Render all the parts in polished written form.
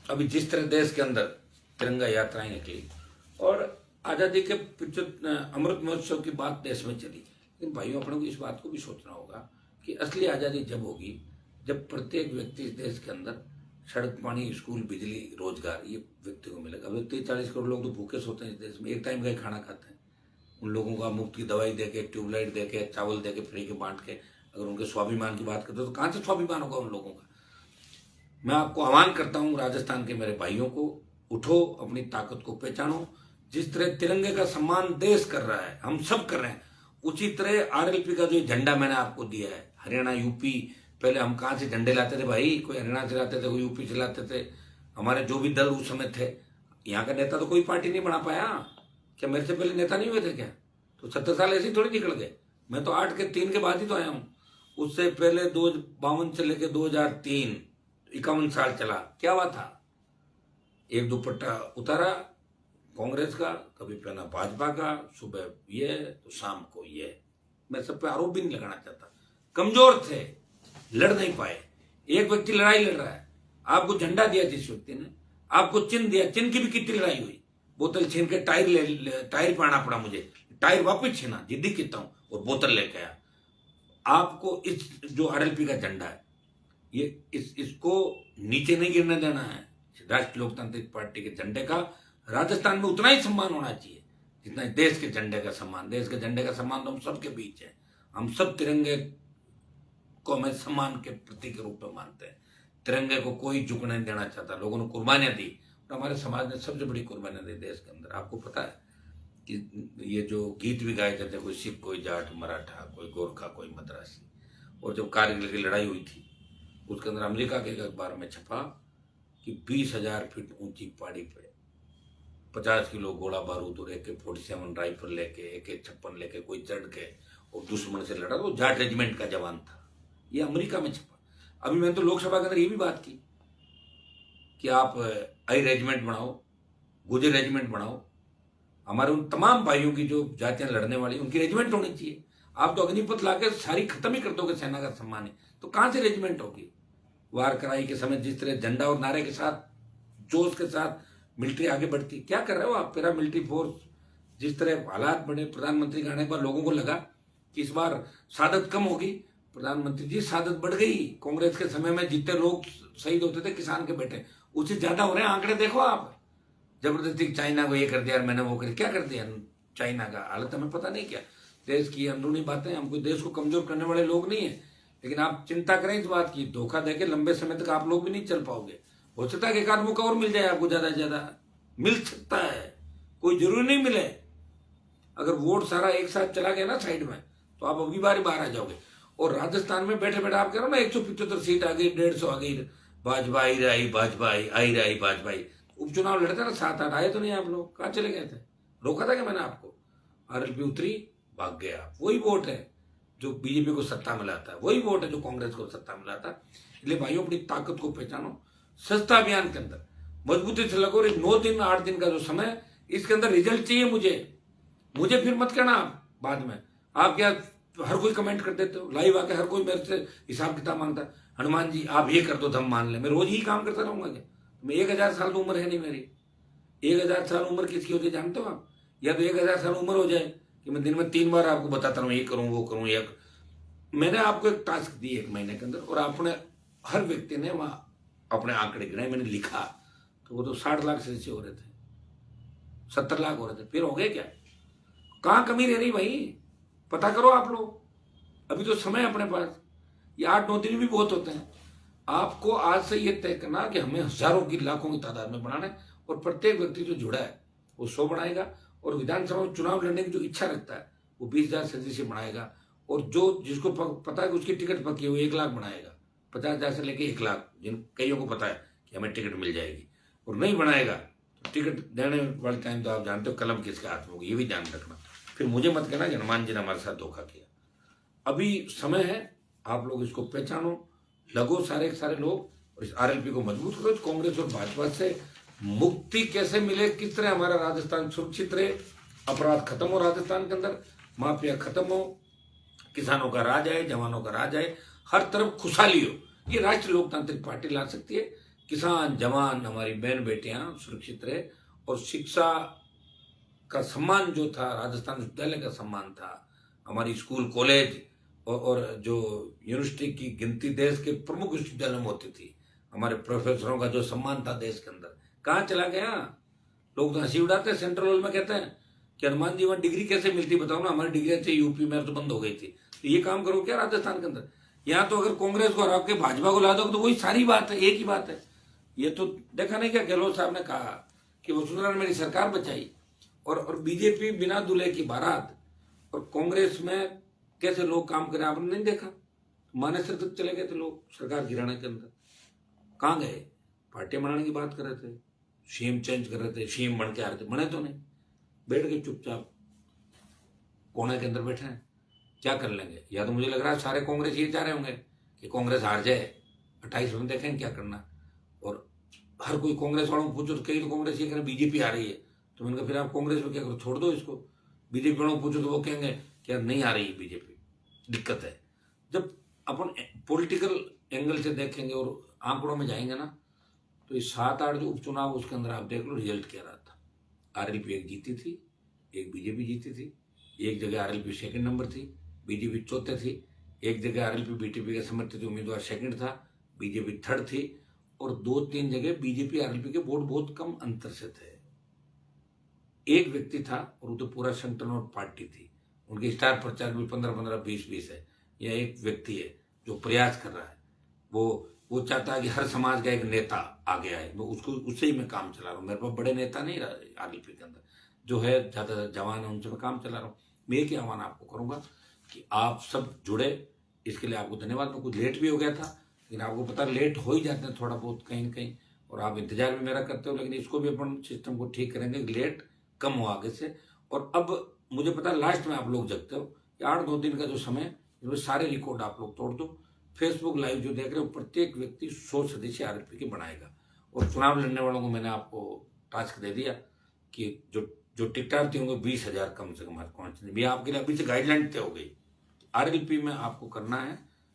अभी जिस तरह देश के अंदर तिरंगा यात्राएं निकली और आज़ादी के अमृत महोत्सव की बात देश में चली, लेकिन भाइयों अपनों को इस बात को भी सोचना होगा कि असली आज़ादी जब होगी जब प्रत्येक व्यक्ति इस देश के अंदर सड़क, पानी, स्कूल, बिजली, रोजगार ये व्यक्ति को मिलेगा। अभी 30-40 करोड़ लोग तो भूखे सोते हैं इस देश में, एक टाइम का ही खाना खाते हैं। उन लोगों को मुफ्त की दवाई देके, ट्यूबलाइट देके, चावल देके, फ्री के बांट के अगर उनके स्वाभिमान की बात करते हो तो कहाँ से स्वाभिमान होगा उन लोगों का। मैं आपको आह्वान करता हूं राजस्थान के मेरे भाइयों को, उठो, अपनी ताकत को पहचानो। जिस तरह तिरंगे का सम्मान देश कर रहा है, हम सब कर रहे हैं, उसी तरह आरएलपी का जो झंडा मैंने आपको दिया है, हरियाणा, यूपी, पहले हम कहां से झंडे लाते थे भाई, कोई हरियाणा से लाते थे, कोई यूपी से लाते थे। हमारे जो भी दल उस समय थे, यहाँ का नेता तो कोई पार्टी नहीं बना पाया। क्या मेरे से पहले नेता नहीं हुए थे क्या? तो 70 साल ऐसे ही थोड़ी निकल गए। मैं तो 8 के 3 के बाद ही तो आया हूं। उससे पहले 52 से लेकर 2003 51 साल चला। क्या हुआ था? एक दुपट्टा उतारा कांग्रेस का, कभी पहना भाजपा का, सुबह ये तो शाम को ये। मैं सब पे आरोप भी नहीं लगाना चाहता। कमजोर थे, लड़ नहीं पाए। एक व्यक्ति लड़ाई लड़ रहा है, आपको झंडा दिया जिस व्यक्ति ने, आपको चिन्ह दिया, चिन्ह की भी कितनी लड़ाई हुई। बोतल छीन के टायर पाना पड़ा मुझे, टायर वापस छीना, जिद्दी कितना हूं, और बोतल लेके आया। आपको इस जो आरएलपी का झंडा है, ये इसको नीचे नहीं गिरने देना है। राष्ट्रीय लोकतांत्रिक पार्टी के झंडे का राजस्थान में उतना ही सम्मान होना चाहिए जितना देश के झंडे का सम्मान। देश के झंडे का सम्मान तो हम सबके बीच है। हम सब तिरंगे को हमें सम्मान के प्रतीक के रूप में मानते हैं। तिरंगे को कोई झुकने नहीं देना चाहता। लोगों ने कुर्बानियां दी, और हमारे समाज ने सबसे बड़ी कुर्बानियां दी देश के अंदर। आपको पता है कि ये जो गीत भी गाए जाते, कोई सिख, कोई जाट, मराठा, कोई गोरखा, कोई मद्रासी। और जब कारगिल की लड़ाई हुई थी, उसके अंदर अमेरिका के एक अखबार में छपा कि 20,000 फीट ऊंची पहाड़ी पे 50 किलो गोला बारूद और AK-47 राइफल लेके, AK-56 लेके कोई चढ़ के और दुश्मन से लड़ा। तो जाट रेजिमेंट का जवान था। ये अमेरिका में छपा। अभी मैंने तो लोकसभा के अंदर ये भी बात की कि आप आई रेजिमेंट बनाओ, गुजर रेजिमेंट बनाओ। हमारे उन तमाम भाइयों की जो जातियां लड़ने वाली, उनकी रेजिमेंट होनी चाहिए। आप तो अग्निपथ लाके सारी खत्म ही कर दोगे सेना का सम्मान है, तो कहां से रेजिमेंट होगी? वार कराई के समय जिस तरह झंडा और नारे के साथ, जोश के साथ मिलिट्री आगे बढ़ती, क्या कर रहे हो आप? पैरा मिलिट्री फोर्स, जिस तरह हालात बने, प्रधानमंत्री के आने के बाद लोगों को लगा कि इस बार शहादत कम होगी। प्रधानमंत्री जी, शहादत बढ़ गई। कांग्रेस के समय में जितने लोग शहीद होते थे किसान के बेटे, उससे ज्यादा हो रहे हैं। आंकड़े देखो आप। जबरदस्ती चाइना को ये कर दिया, मैंने वो कर दिया। क्या कर दिया चाइना का? हालत हमें पता नहीं क्या। देश की अंदरूनी बातें, हम कोई देश को कमजोर करने वाले लोग नहीं है, लेकिन आप चिंता करें इस बात की, धोखा देके लंबे समय तक आप लोग भी नहीं चल पाओगे। हो सकता है कि एक आध मौका और मिल जाए आपको, ज्यादा से ज्यादा मिल सकता है, कोई जरूरी नहीं मिले। अगर वोट सारा एक साथ चला गया ना साइड में, तो आप अगली बार बाहर आ जाओगे। और राजस्थान में बैठे बैठे आप कह रहे हो ना 175 सीट आ गई, 150 आ गई, भाजपा आई रही, भाजपा आई रही, भाजपा। उपचुनाव लड़ते ना 7-8 आए तो नहीं आप लोग, कहां चले गए थे? रोका था क्या मैंने आपको? आरएलपी उतरी, भाग गया। वही वोट है जो बीजेपी को सत्ता में लाता है, वही वोट है जो कांग्रेस को सत्ता में लाता है। इसलिए भाइयों, अपनी ताकत को पहचानो। सस्ता अभियान के अंदर मजबूती से लगो। 9 दिन 8 दिन का जो समय, इसके अंदर रिजल्ट चाहिए मुझे फिर मत कहना आप बाद में। आप क्या हर कोई कमेंट कर देते हो, लाइव आके हर कोई मेरे से हिसाब किताब मांगता है। हनुमान जी आप ये कर दो तो हम मान ले। मैं रोज ही काम करता रहूंगा क्या? मैं 1000 साल की उम्र है नहीं मेरी। 1000 साल उम्र किसकी होती है जानते हो आप? या तो 1000 साल उम्र हो जाए कि मैं दिन में 3 बार आपको बताता रहूं, ये करूं, वो करूं। या मैंने आपको एक टास्क दी 1 महीने के अंदर, और आपने, हर व्यक्ति ने वहां अपने आंकड़े गिनाए, मैंने लिखा, तो वो तो 60 लाख से नीचे हो रहे थे, 70 लाख हो रहे थे। फिर हो गए क्या? कहां कमी रह रही भाई? पता करो आप लोग। अभी तो समय अपने पास, ये 8-9 दिन भी बहुत होते हैं। आपको आज से ये तय करना कि हमें हजारों की, लाखों की तादाद में बढ़ाना है, और प्रत्येक व्यक्ति जो जुड़ा है वो 100 बढ़ाएगा, और विधानसभा में चुनाव लड़ने की जो इच्छा रखता है वो 20,000 सदस्य बढ़ाएगा, और जो जिसको पता है कि उसकी टिकट पक्की है वो 1 लाख बढ़ाएगा। 50,000 से लेके 1 लाख, जिन कईयों को पता है कि हमें टिकट मिल जाएगी। और नहीं बढ़ाएगा तो टिकट देने वाले टाइम तो आप जानते हो कलम किसके हाथ में होगी, ये भी ध्यान रखना। फिर मुझे मत कहना कि हनुमान जी ने हमारे साथ धोखा किया। अभी समय है, आप लोग इसको पहचानो, लगो सारे के सारे लोग, और इस आरएलपी को मजबूत करो। कांग्रेस और भाजपा से मुक्ति कैसे मिले, किस तरह हमारा राजस्थान सुरक्षित रहे, अपराध खत्म हो राजस्थान के अंदर, माफिया खत्म हो, किसानों का राज आए, जवानों का राज आए, हर तरफ खुशहाली हो, ये राष्ट्रीय लोकतांत्रिक पार्टी ला सकती है। किसान जवान हमारी बहन बेटियां सुरक्षित रहे और शिक्षा का सम्मान जो था, राजस्थान विश्वविद्यालय का सम्मान था, हमारी स्कूल कॉलेज और जो यूनिवर्सिटी की गिनती देश के प्रमुख विश्वविद्यालयों में होती थी, हमारे प्रोफेसरों का जो सम्मान था देश के अंदर, कहाँ चला गया? लोग तो हंसी उड़ाते हैं, सेंट्रल हॉल में कहते हैं कि हनुमान जी वहां डिग्री कैसे मिलती, बताओ ना, हमारी डिग्री अच्छी यूपी में तो बंद हो गई थी, तो ये काम करो क्या राजस्थान के अंदर? यहाँ तो अगर कांग्रेस को हरा के भाजपा को ला दो तो वही सारी बात है, एक ही बात है। ये तो देखा नहीं क्या गहलोत साहब ने कहा कि वसुंधरा ने मेरी सरकार बचाई, और बीजेपी बिना दूल्हे की बारात, और कांग्रेस में कैसे लोग काम करें आपने नहीं देखा? मानेसर तक चले गए थे लोग सरकार गिराने के अंदर। कहाँ गए? पार्टी बनाने की बात कर रहे थे, सीएम चेंज कर रहे थे, सीएम बन के आ रहे थे, बने तो नहीं, बैठ के चुपचाप कोने के अंदर बैठे हैं। क्या कर लेंगे? या तो मुझे लग रहा है सारे कांग्रेस ये चाह रहे होंगे कि कांग्रेस हार जाए, 28 में देखें क्या करना। और हर कोई कांग्रेस वालों को पूछो तो कई तो कांग्रेस ये करें बीजेपी आ रही है, तो मैंने कहा फिर आप कांग्रेस में क्या करो, छोड़ दो इसको। बीजेपी वालों को पूछो तो वो कहेंगे कि यार नहीं आ रही है बीजेपी, दिक्कत है। जब अपन पॉलिटिकल एंगल से देखेंगे और आंकड़ों में जाएंगे ना, तो इस 7-8 जो उपचुनाव उसके अंदर आप देख लो रिजल्ट क्या रहा था। आरएलपी एक जीती थी, एक बीजेपी जीती थी, एक जगह आरएलपी सेकंड नंबर थी, बीजेपी चौथे थी, एक जगह आरएलपी बीटीपी के समर्थित उम्मीदवार सेकंड था, बीजेपी थर्ड थी, और 2-3 जगह बीजेपी आरएलपी के वोट बहुत कम अंतर से थे। एक व्यक्ति था और वो तो पूरा संगठन और पार्टी थी, उनके स्टार प्रचारक भी 15-15, 20-20 है। यह एक व्यक्ति है जो प्रयास कर रहा है, वो चाहता है कि हर समाज का एक नेता आगे आए, वो उसको उससे ही मैं काम चला रहा हूँ। मेरे पास बड़े नेता नहीं आरएलपी के अंदर, जो है ज्यादा जवान है उनसे मैं काम चला रहा हूँ। मैं एक ही आह्वान आपको करूंगा कि आप सब जुड़े, इसके लिए आपको धन्यवाद। मैं कुछ लेट भी हो गया था, लेकिन आपको पता लेट हो ही जाते हैं थोड़ा बहुत कहीं न कहीं, और आप इंतजार भी मेरा करते हो, लेकिन इसको भी अपन सिस्टम को ठीक करेंगे, लेट कम हो आगे से। और अब मुझे पता है लास्ट में आप लोग जगते हो कि 8-9 दिन का जो समय, इसमें सारे रिकॉर्ड आप लोग तोड़ दो। फेसबुक लाइव जो देख रहे हो, प्रत्येक व्यक्ति 100 सदस्य आरएलपी के बनाएगा। और चुनाव लड़ने वालों को मैंने आपको टास्क दे दिया कि जो टिकटार्थी होंगे 20,000 कम से कम पहुंचने भी आपके लिए अभी से गाइडलाइन तय हो गई। आरएलपी में आपको करना है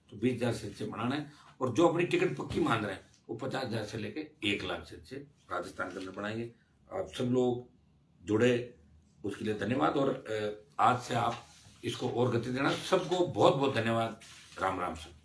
तो 20,000 सदस्य बनाना है, और जो अपनी टिकट पक्की मान रहे हैं वो 50,000 से लेके 1 लाख सदस्य राजस्थान के अंदर बनाएंगे। आप सब लोग जुड़े, उसके लिए धन्यवाद। और आज से आप इसको और गति देना। सबको बहुत बहुत धन्यवाद। राम राम सब।